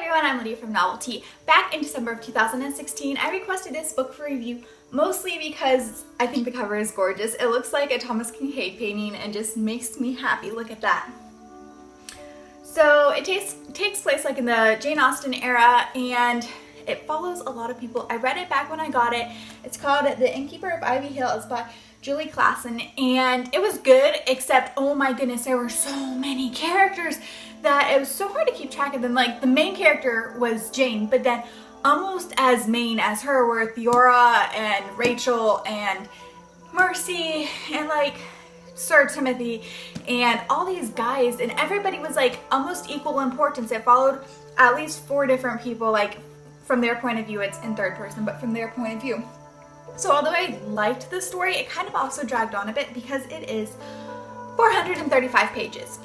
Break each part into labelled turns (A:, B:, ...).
A: everyone, I'm Lydia from Novelty. Back in December of 2016, I requested this book for review mostly because I think the cover is gorgeous. It looks like a Thomas Kincaid painting and just makes me happy. Look at that. So it takes place like in the Jane Austen era, and it follows a lot of people. I read it back when I got it. It's called The Innkeeper of Ivy Hill. It's by Julie Klassen, and it was good, except oh my goodness, there were so many characters that it was so hard to keep track of them. Like, the main character was Jane, but then almost as main as her were Theora and Rachel and Mercy and like Sir Timothy and all these guys, and everybody was like almost equal importance. It followed at least 4 different people, like from their point of view. It's in third person, but from their point of view. So although I liked the story, it kind of also dragged on a bit because it is 435 pages.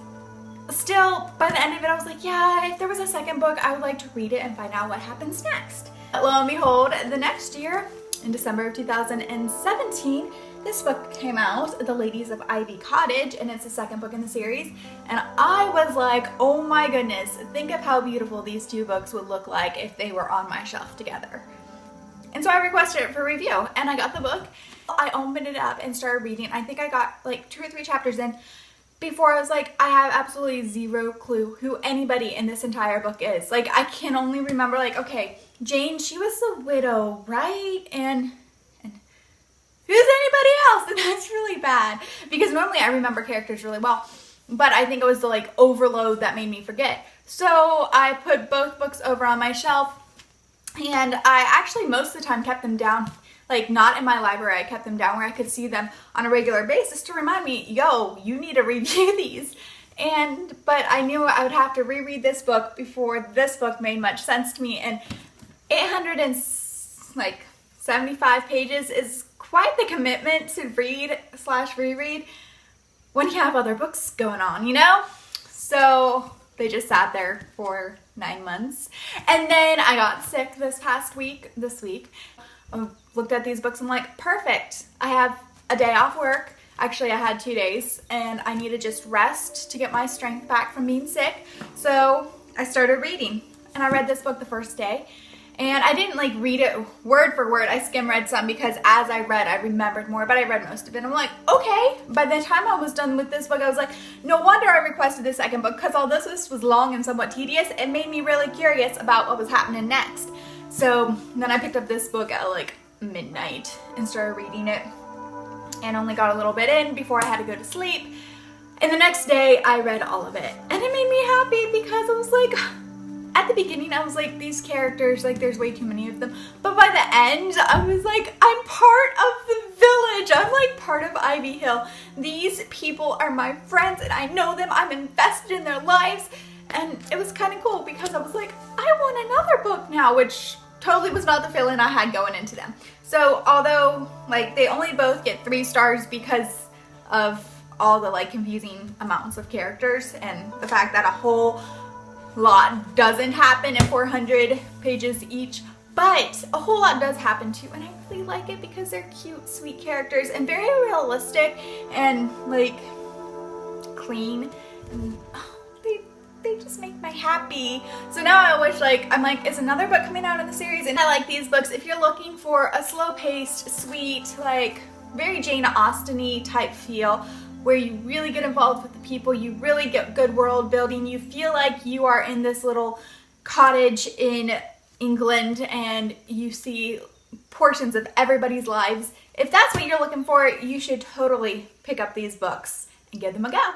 A: Still, by the end of it, I was like, yeah, if there was a second book, I would like to read it and find out what happens next. Lo and behold, the next year, in December of 2017, this book came out, The Ladies of Ivy Cottage, and it's the second book in the series. And I was like, oh my goodness, think of how beautiful these 2 books would look like if they were on my shelf together. And so I requested it for review, and I got the book. I opened it up and started reading. I think I got like 2 or 3 chapters in before I was like, I have absolutely zero clue who anybody in this entire book is. Like, I can only remember like, okay, Jane, she was the widow, right? And who's anybody else? And that's really bad because normally I remember characters really well, but I think it was the like overload that made me forget. So I put both books over on my shelf, and I actually most of the time kept them down, like not in my library. I kept them down where I could see them on a regular basis to remind me, yo, you need to review these. But I knew I would have to reread this book before this book made much sense to me, and 875 pages is quite the commitment to read/reread when you have other books going on, you know? So they just sat there for 9 months. And then I got sick this week. I looked at these books and I'm like, perfect. I have a day off work. Actually, I had 2 days, and I need to just rest to get my strength back from being sick. So I started reading, and I read this book the first day. And I didn't like read it word for word. I skim read some because as I read, I remembered more, but I read most of it. I'm like, okay. By the time I was done with this book, I was like, no wonder I requested the second book, because although this was long and somewhat tedious, it made me really curious about what was happening next. So then I picked up this book at like midnight and started reading it, and only got a little bit in before I had to go to sleep. And the next day I read all of it, and it made me happy because I was like, at the beginning, I was like, these characters, like, there's way too many of them. But by the end, I was like, I'm part of the village. I'm like part of Ivy Hill. These people are my friends, and I know them. I'm invested in their lives. And it was kind of cool because I was like, I want another book now, which totally was not the feeling I had going into them. So although, like, they only both get 3 stars because of all the, like, confusing amounts of characters and the fact that a whole lot doesn't happen in 400 pages each, but a whole lot does happen too, and I really like it because they're cute, sweet characters and very realistic and like clean, and they just make me happy. So now I wish, like, I'm like, is another book coming out in the series? And I like these books. If you're looking for a slow-paced, sweet, like very Jane Austen-y type feel, where you really get involved with the people, you really get good world building, you feel like you are in this little cottage in England and you see portions of everybody's lives. If that's what you're looking for, you should totally pick up these books and give them a go.